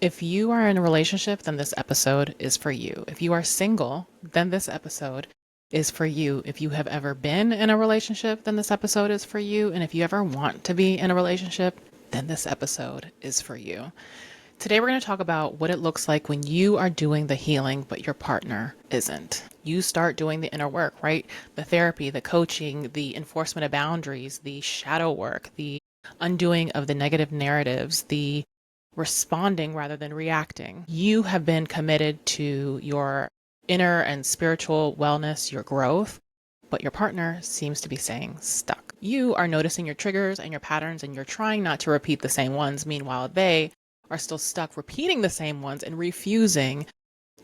If you are in a relationship, then this episode is for you. If you are single, then this episode is for you. If you have ever been in a relationship, then this episode is for you. And if you ever want to be in a relationship, then this episode is for you. Today, we're going to talk about what it looks like when you are doing the healing, but your partner isn't. You start doing the inner work, right? The therapy, the coaching, the enforcement of boundaries, the shadow work, the undoing of the negative narratives, the responding rather than reacting. You have been committed to your inner and spiritual wellness, your growth, but your partner seems to be saying stuck. You are noticing your triggers and your patterns, and you're trying not to repeat the same ones. Meanwhile, they are still stuck repeating the same ones and refusing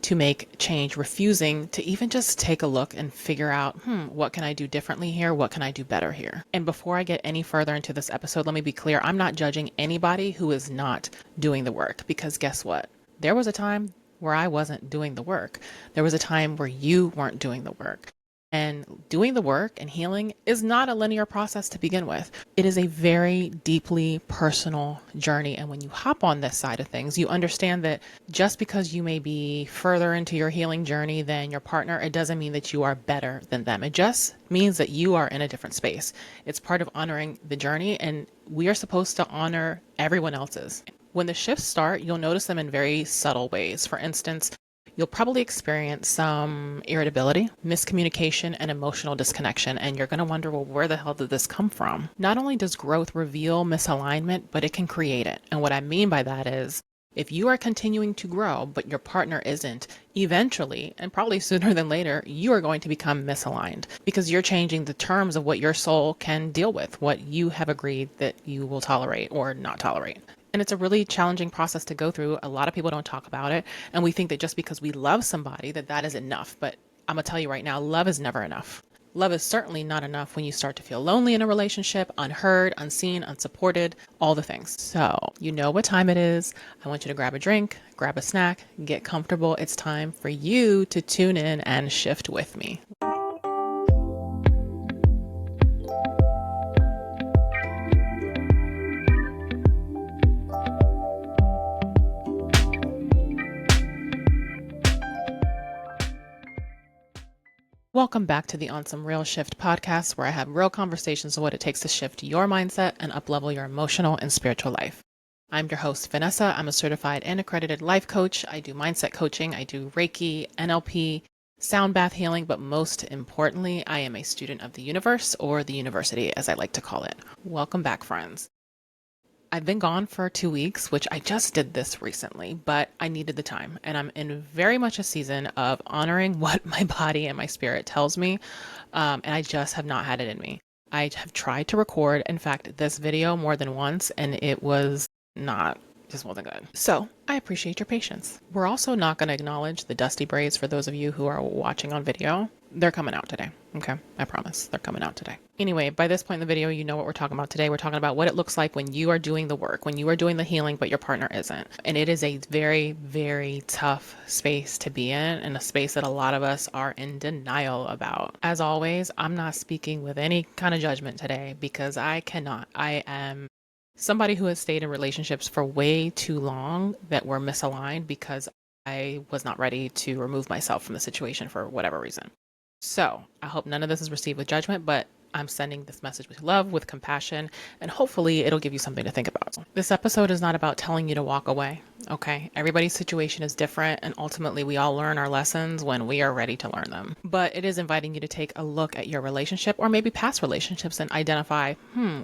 to make change, refusing to even just take a look and figure out, what can I do differently here? What can I do better here? And before I get any further into this episode, let me be clear. I'm not judging anybody who is not doing the work, because guess what? There was a time where I wasn't doing the work. There was a time where you weren't doing the work. And doing the work and healing is not a linear process to begin with. It is a very deeply personal journey. And when you hop on this side of things, you understand that just because you may be further into your healing journey than your partner, it doesn't mean that you are better than them. It just means that you are in a different space. It's part of honoring the journey, and we are supposed to honor everyone else's. When the shifts start, you'll notice them in very subtle ways. For instance, you'll probably experience some irritability, miscommunication, and emotional disconnection, and you're going to wonder, well, where the hell did this come from? Not only does growth reveal misalignment, but it can create it. And what I mean by that is, if you are continuing to grow, but your partner isn't, eventually, and probably sooner than later, you are going to become misaligned because you're changing the terms of what your soul can deal with, what you have agreed that you will tolerate or not tolerate. And it's a really challenging process to go through. A lot of people don't talk about it. And we think that just because we love somebody, that is enough. But I'm going to tell you right now, love is never enough. Love is certainly not enough when you start to feel lonely in a relationship, unheard, unseen, unsupported, all the things. So you know what time it is. I want you to grab a drink, grab a snack, get comfortable. It's time for you to tune in and shift with me. Welcome back to the On Some Real Shift podcast, where I have real conversations of what it takes to shift your mindset and uplevel your emotional and spiritual life. I'm your host, Vanessa. I'm a certified and accredited life coach. I do mindset coaching. I do Reiki, NLP, sound bath healing, but most importantly, I am a student of the universe, or the university, as I like to call it. Welcome back, friends. I've been gone for 2 weeks, which I just did this recently, but I needed the time. And I'm in very much a season of honoring what my body and my spirit tells me. And I just have not had it in me. I have tried to record, in fact, this video more than once, and it was not, just wasn't good. So I appreciate your patience. We're also not going to acknowledge the dusty braids for those of you who are watching on video. They're coming out today. Okay, I promise they're coming out today. Anyway, by this point in the video, you know what we're talking about today. We're talking about what it looks like when you are doing the work, when you are doing the healing, but your partner isn't. And it is a very, very tough space to be in, and a space that a lot of us are in denial about. As always, I'm not speaking with any kind of judgment today, because I cannot. I am somebody who has stayed in relationships for way too long that were misaligned because I was not ready to remove myself from the situation for whatever reason. So I hope none of this is received with judgment, but I'm sending this message with love, with compassion, and hopefully it'll give you something to think about. This episode is not about telling you to walk away, okay? Everybody's situation is different, and ultimately we all learn our lessons when we are ready to learn them. But it is inviting you to take a look at your relationship, or maybe past relationships, and identify,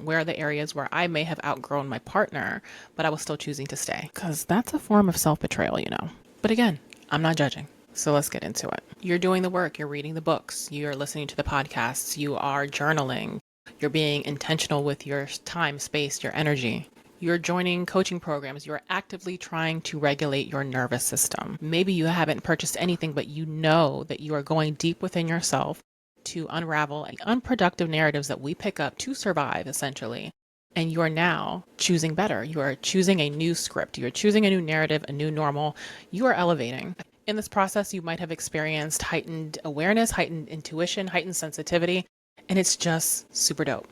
where are the areas where I may have outgrown my partner, but I was still choosing to stay? Because that's a form of self-betrayal, you know. But again, I'm not judging. So let's get into it. You're doing the work, you're reading the books, you're listening to the podcasts, you are journaling, you're being intentional with your time, space, your energy. You're joining coaching programs, you're actively trying to regulate your nervous system. Maybe you haven't purchased anything, but you know that you are going deep within yourself to unravel the unproductive narratives that we pick up to survive, essentially. And you are now choosing better. You are choosing a new script. You are choosing a new narrative, a new normal. You are elevating. In this process, you might have experienced heightened awareness, heightened intuition, heightened sensitivity, and it's just super dope.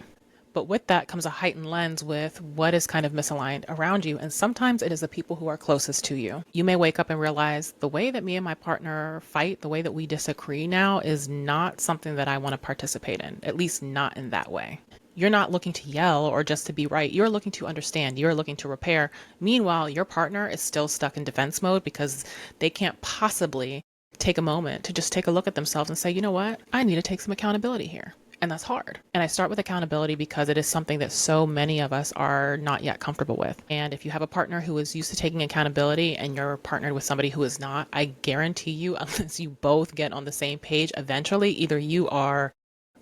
But with that comes a heightened lens with what is kind of misaligned around you. And sometimes it is the people who are closest to you. You may wake up and realize the way that me and my partner fight, the way that we disagree now is not something that I want to participate in, at least not in that way. You're not looking to yell or just to be right. You're looking to understand. You're looking to repair. Meanwhile, your partner is still stuck in defense mode because they can't possibly take a moment to just take a look at themselves and say, you know what? I need to take some accountability here. And that's hard. And I start with accountability because it is something that so many of us are not yet comfortable with. And if you have a partner who is used to taking accountability and you're partnered with somebody who is not, I guarantee you, unless you both get on the same page, eventually either you are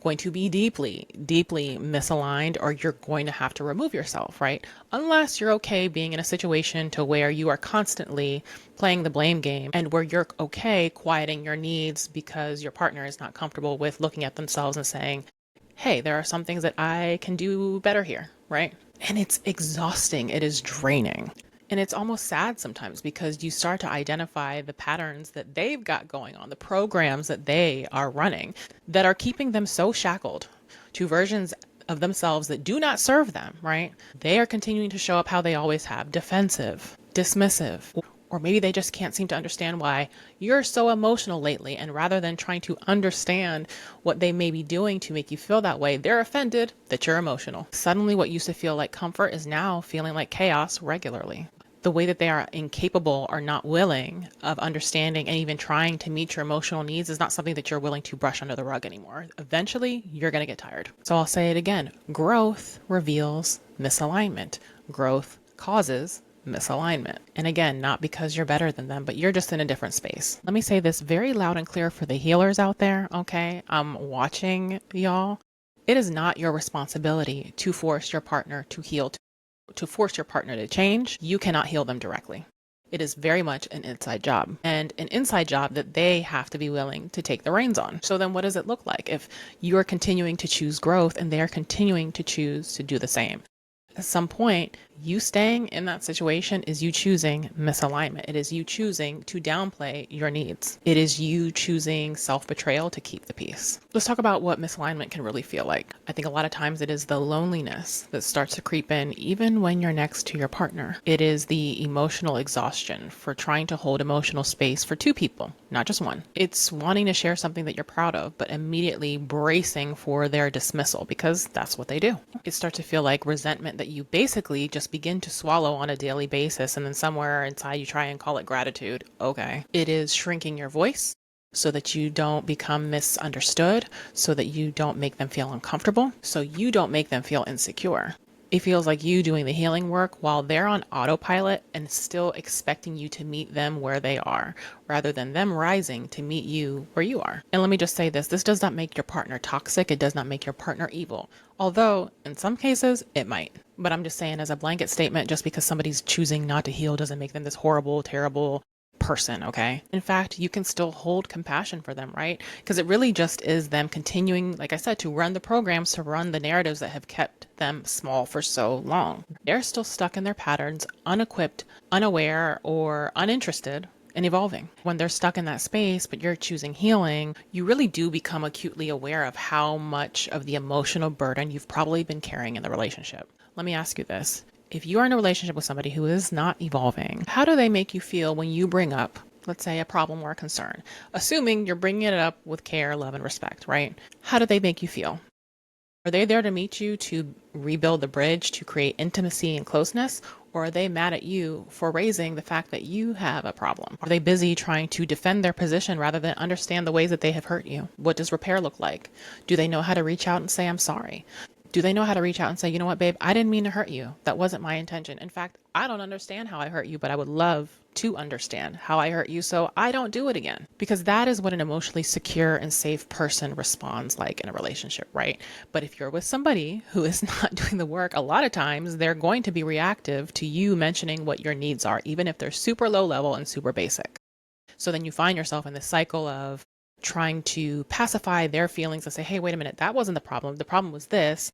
going to be deeply, deeply misaligned, or you're going to have to remove yourself, right? Unless you're okay being in a situation to where you are constantly playing the blame game and where you're okay quieting your needs because your partner is not comfortable with looking at themselves and saying, hey, there are some things that I can do better here, right? And it's exhausting. It is draining. And it's almost sad sometimes because you start to identify the patterns that they've got going on, the programs that they are running that are keeping them so shackled to versions of themselves that do not serve them, right? They are continuing to show up how they always have, defensive, dismissive, or maybe they just can't seem to understand why you're so emotional lately. And rather than trying to understand what they may be doing to make you feel that way, they're offended that you're emotional. Suddenly, what used to feel like comfort is now feeling like chaos regularly. The way that they are incapable or not willing of understanding and even trying to meet your emotional needs is not something that you're willing to brush under the rug anymore. Eventually, you're going to get tired. So I'll say it again. Growth reveals misalignment. Growth causes misalignment. And again, not because you're better than them, but you're just in a different space. Let me say this very loud and clear for the healers out there, okay? I'm watching y'all. It is not your responsibility to force your partner to heal, to force your partner to change. You cannot heal them directly. It is very much an inside job, and an inside job that they have to be willing to take the reins on. So then what does it look like if you are continuing to choose growth and they are continuing to choose to do the same? At some point, you staying in that situation is you choosing misalignment. It is you choosing to downplay your needs. It is you choosing self-betrayal to keep the peace. Let's talk about what misalignment can really feel like. I think a lot of times it is the loneliness that starts to creep in even when you're next to your partner. It is the emotional exhaustion for trying to hold emotional space for two people, not just one. It's wanting to share something that you're proud of, but immediately bracing for their dismissal because that's what they do. It starts to feel like resentment that you basically just begin to swallow on a daily basis, and then somewhere inside you try and call it gratitude. Okay. It is shrinking your voice so that you don't become misunderstood, so that you don't make them feel uncomfortable, so you don't make them feel insecure. It feels like you doing the healing work while they're on autopilot and still expecting you to meet them where they are, rather than them rising to meet you where you are. And let me just say this does not make your partner toxic. It does not make your partner evil. Although in some cases it might. But I'm just saying, as a blanket statement, just because somebody's choosing not to heal doesn't make them this horrible, terrible person, okay? In fact, you can still hold compassion for them, right? Because it really just is them continuing, like I said, to run the programs, to run the narratives that have kept them small for so long. They're still stuck in their patterns, unequipped, unaware, or uninterested in evolving. When they're stuck in that space, but you're choosing healing, you really do become acutely aware of how much of the emotional burden you've probably been carrying in the relationship. Let me ask you this. If you are in a relationship with somebody who is not evolving, how do they make you feel when you bring up, let's say, a problem or a concern? Assuming you're bringing it up with care, love, and respect, right? How do they make you feel? Are they there to meet you to rebuild the bridge, to create intimacy and closeness? Or are they mad at you for raising the fact that you have a problem? Are they busy trying to defend their position rather than understand the ways that they have hurt you? What does repair look like? Do they know how to reach out and say, I'm sorry? Do they know how to reach out and say, you know what, babe, I didn't mean to hurt you. That wasn't my intention. In fact, I don't understand how I hurt you, but I would love to understand how I hurt you so I don't do it again. Because that is what an emotionally secure and safe person responds like in a relationship, right? But if you're with somebody who is not doing the work, a lot of times they're going to be reactive to you mentioning what your needs are, even if they're super low level and super basic. So then you find yourself in this cycle of trying to pacify their feelings and say, hey, wait a minute, that wasn't the problem. The problem was this.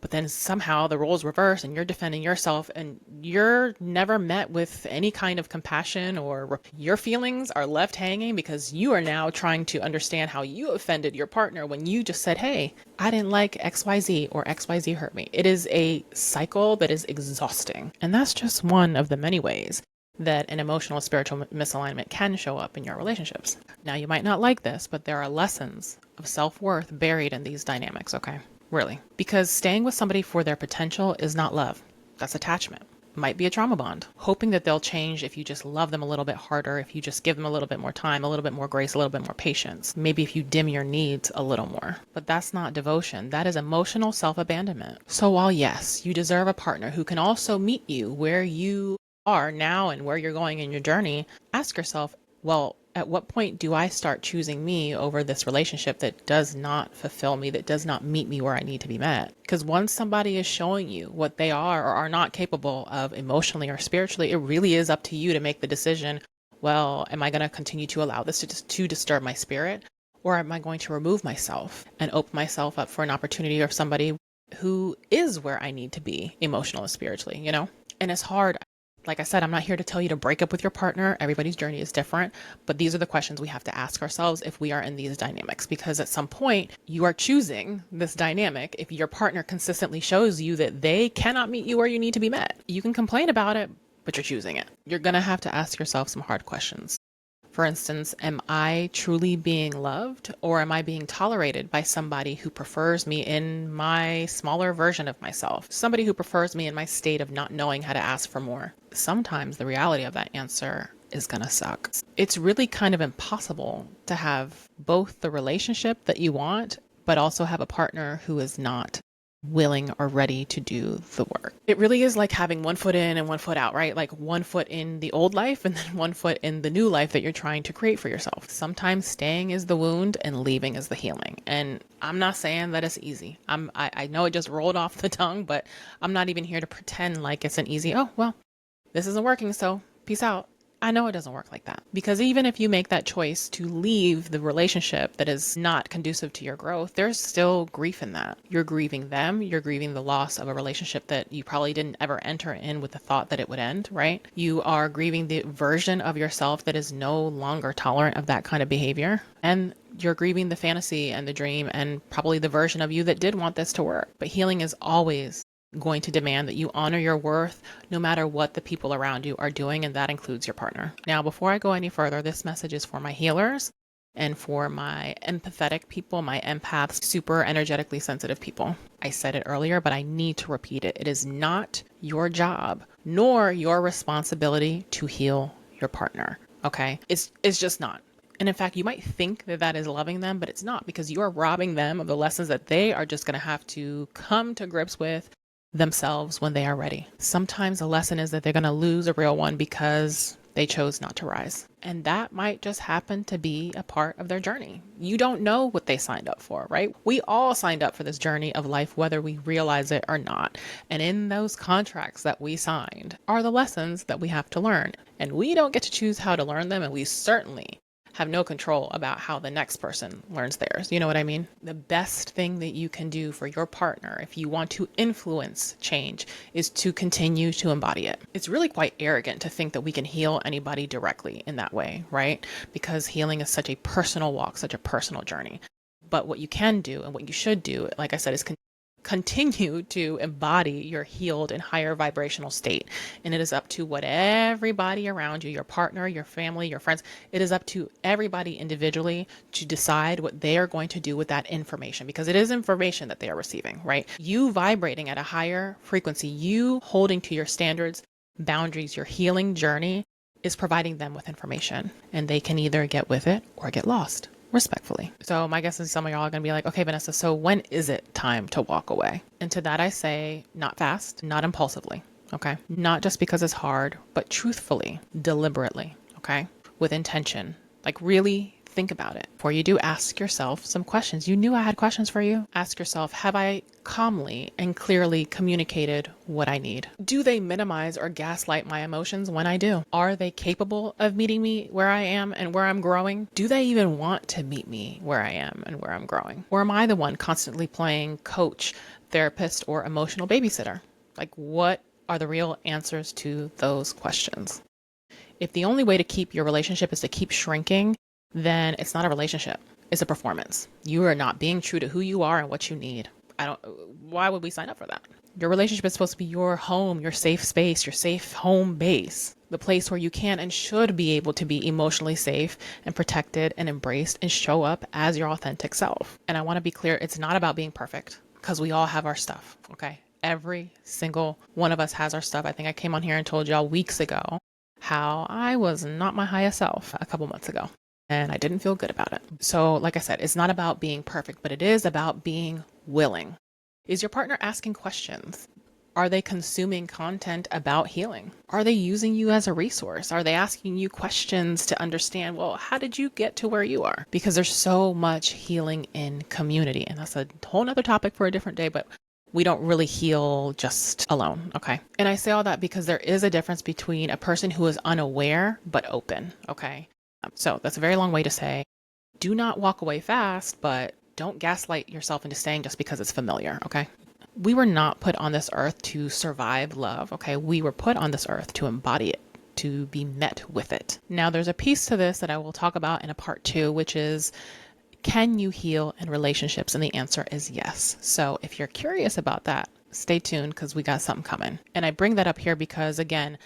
But then somehow the roles reverse and you're defending yourself and you're never met with any kind of compassion, or your feelings are left hanging because you are now trying to understand how you offended your partner when you just said, hey, I didn't like XYZ, or XYZ hurt me. It is a cycle that is exhausting. And that's just one of the many ways that an emotional spiritual misalignment can show up in your relationships. Now, you might not like this, but there are lessons of self-worth buried in these dynamics, okay? Really. Because staying with somebody for their potential is not love. That's attachment. Might be a trauma bond. Hoping that they'll change if you just love them a little bit harder, if you just give them a little bit more time, a little bit more grace, a little bit more patience. Maybe if you dim your needs a little more. But that's not devotion. That is emotional self-abandonment. So while yes, you deserve a partner who can also meet you where you are now and where you're going in your journey, ask yourself, well, at what point do I start choosing me over this relationship that does not fulfill me, that does not meet me where I need to be met? Because once somebody is showing you what they are or are not capable of emotionally or spiritually, it really is up to you to make the decision, well, am I going to continue to allow this to disturb my spirit? Or am I going to remove myself and open myself up for an opportunity of somebody who is where I need to be emotionally, spiritually, you know? And it's hard. Like I said, I'm not here to tell you to break up with your partner. Everybody's journey is different, but these are the questions we have to ask ourselves if we are in these dynamics, because at some point you are choosing this dynamic. If your partner consistently shows you that they cannot meet you where you need to be met, you can complain about it, but you're choosing it. You're going to have to ask yourself some hard questions. For instance, am I truly being loved, or am I being tolerated by somebody who prefers me in my smaller version of myself? Somebody who prefers me in my state of not knowing how to ask for more? Sometimes the reality of that answer is gonna suck. It's really kind of impossible to have both the relationship that you want, but also have a partner who is not willing or ready to do the work. It really is like having one foot in and one foot out, right? Like one foot in the old life and then one foot in the new life that you're trying to create for yourself. Sometimes staying is the wound and leaving is the healing. And I'm not saying that it's easy. I know it just rolled off the tongue, but I'm not even here to pretend like it's an easy, oh, well, this isn't working, so peace out. I know it doesn't work like that, because even if you make that choice to leave the relationship that is not conducive to your growth, there's still grief in that. You're grieving them. You're grieving the loss of a relationship that you probably didn't ever enter in with the thought that it would end, right? You are grieving the version of yourself that is no longer tolerant of that kind of behavior. And you're grieving the fantasy and the dream and probably the version of you that did want this to work. But healing is always going to demand that you honor your worth no matter what the people around you are doing, and that includes your partner. Now, before I go any further, this message is for my healers and for my empathetic people, my empaths, super energetically sensitive people. I said it earlier, but I need to repeat it. It is not your job nor your responsibility to heal your partner, okay? It's just not. And in fact, you might think that that is loving them, but it's not, because you are robbing them of the lessons that they are just going to have to come to grips with themselves when they are ready. Sometimes the lesson is that they're going to lose a real one because they chose not to rise. And that might just happen to be a part of their journey. You don't know what they signed up for, right? We all signed up for this journey of life, whether we realize it or not. And in those contracts that we signed are the lessons that we have to learn. And we don't get to choose how to learn them, and we certainly have no control about how the next person learns theirs. You know what I mean? The best thing that you can do for your partner if you want to influence change is to continue to embody it. It's really quite arrogant to think that we can heal anybody directly in that way, right? Because healing is such a personal walk, such a personal journey. But what you can do and what you should do, like I said, is continue to embody your healed and higher vibrational state. And it is up to what everybody around you, your partner, your family, your friends, it is up to everybody individually to decide what they are going to do with that information, because it is information that they are receiving, right? You vibrating at a higher frequency, you holding to your standards, boundaries, your healing journey is providing them with information, and they can either get with it or get lost. Respectfully. So my guess is some of y'all are going to be like, okay, Vanessa, so when is it time to walk away? And to that I say, not fast, not impulsively, okay? Not just because it's hard, but truthfully, deliberately, okay? With intention. Like really think about it. Before you do, ask yourself some questions. You knew I had questions for you. Ask yourself, have I calmly and clearly communicated what I need? Do they minimize or gaslight my emotions when I do? Are they capable of meeting me where I am and where I'm growing? Do they even want to meet me where I am and where I'm growing? Or am I the one constantly playing coach, therapist, or emotional babysitter? Like, what are the real answers to those questions? If the only way to keep your relationship is to keep shrinking, then it's not a relationship. It's a performance. You are not being true to who you are and what you need. Why would we sign up for that? Your relationship is supposed to be your home, your safe space, your safe home base, the place where you can and should be able to be emotionally safe and protected and embraced and show up as your authentic self. And I want to be clear, it's not about being perfect, because we all have our stuff, okay? Every single one of us has our stuff. I think I came on here and told y'all weeks ago how I was not my highest self a couple months ago, and I didn't feel good about it. So like I said, it's not about being perfect, but it is about being willing. Is your partner asking questions? Are they consuming content about healing? Are they using you as a resource? Are they asking you questions to understand, well, how did you get to where you are? Because there's so much healing in community, and that's a whole nother topic for a different day, but we don't really heal just alone, okay? And I say all that because there is a difference between a person who is unaware but open, okay? So that's a very long way to say, do not walk away fast, but don't gaslight yourself into staying just because it's familiar, okay? We were not put on this earth to survive love, okay? We were put on this earth to embody it, to be met with it. Now, there's a piece to this that I will talk about in a part 2, which is, can you heal in relationships? And the answer is yes. So if you're curious about that, stay tuned because we got something coming. And I bring that up here because, again,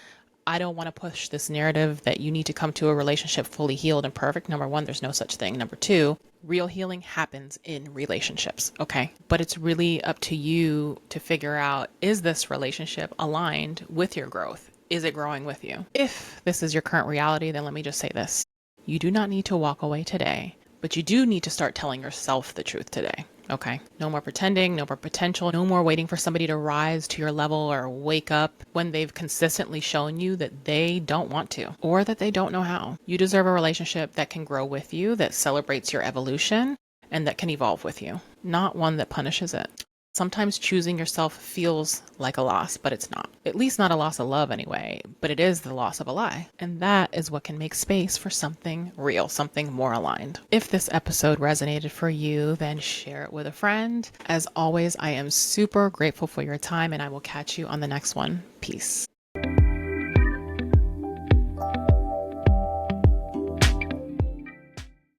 I don't want to push this narrative that you need to come to a relationship fully healed and perfect. Number one, there's no such thing. Number two, real healing happens in relationships, okay? But it's really up to you to figure out, is this relationship aligned with your growth? Is it growing with you? If this is your current reality, then let me just say this. You do not need to walk away today, but you do need to start telling yourself the truth today. Okay. No more pretending, no more potential, no more waiting for somebody to rise to your level or wake up when they've consistently shown you that they don't want to or that they don't know how. You deserve a relationship that can grow with you, that celebrates your evolution, and that can evolve with you, not one that punishes it. Sometimes choosing yourself feels like a loss, but it's not. At least not a loss of love anyway, but it is the loss of a lie. And that is what can make space for something real, something more aligned. If this episode resonated for you, then share it with a friend. As always, I am super grateful for your time, and I will catch you on the next one. Peace.